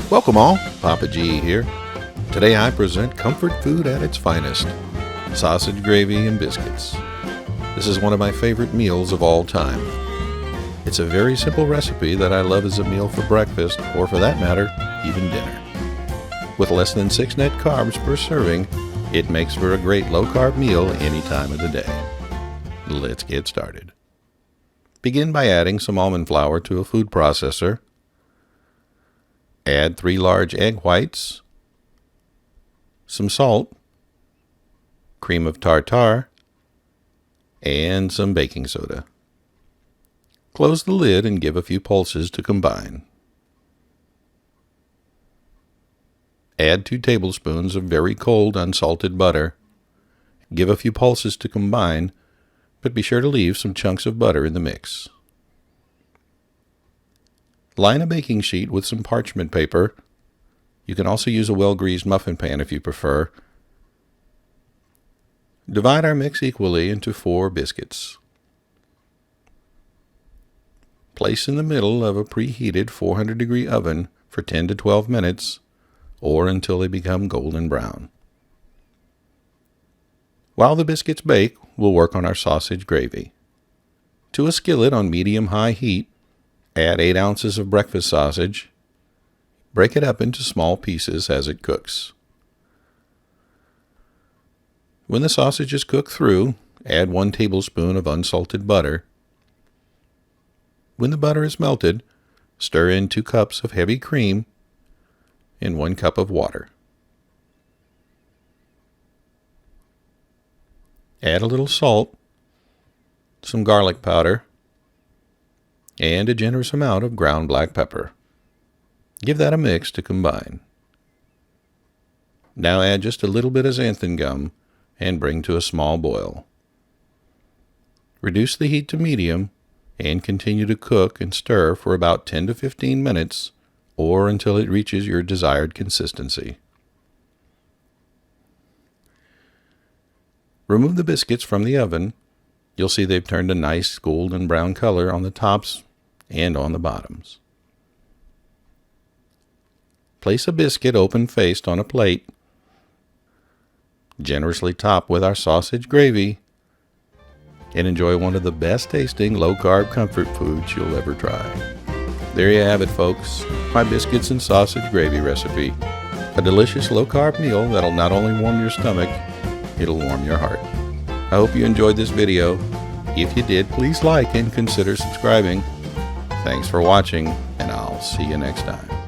Welcome all, Papa G here. Today I present comfort food at its finest, sausage gravy and biscuits. This is one of my favorite meals of all time. It's a very simple recipe that I love as a meal for breakfast, or for that matter, even dinner. With less than 6 net carbs per serving, it makes for a great low-carb meal any time of the day. Let's get started. Begin by adding some almond flour to a food processor. Add 3 large egg whites, some salt, cream of tartar, and some baking soda. Close the lid and give a few pulses to combine. Add 2 tablespoons of very cold unsalted butter. Give a few pulses to combine, but be sure to leave some chunks of butter in the mix. Line a baking sheet with some parchment paper. You can also use a well-greased muffin pan if you prefer. Divide our mix equally into 4 biscuits. Place in the middle of a preheated 400-degree oven for 10 to 12 minutes, or until they become golden brown. While the biscuits bake, we'll work on our sausage gravy. To a skillet on medium-high heat, add 8 ounces of breakfast sausage. Break it up into small pieces as it cooks. When the sausage is cooked through, add 1 tablespoon of unsalted butter. When the butter is melted, stir in 2 cups of heavy cream and 1 cup of water. Add a little salt, some garlic powder, and a generous amount of ground black pepper. Give that a mix to combine. Now add just a little bit of xanthan gum and bring to a small boil. Reduce the heat to medium and continue to cook and stir for about 10 to 15 minutes or until it reaches your desired consistency. Remove the biscuits from the oven. You'll see they've turned a nice golden brown color on the tops and on the bottoms. Place a biscuit open-faced on a plate. Generously top with our sausage gravy and enjoy one of the best tasting low-carb comfort foods you'll ever try. There you have it, folks, my biscuits and sausage gravy recipe. A delicious low-carb meal that'll not only warm your stomach, it'll warm your heart. I hope you enjoyed this video. If you did, please like and consider subscribing. Thanks for watching, and I'll see you next time.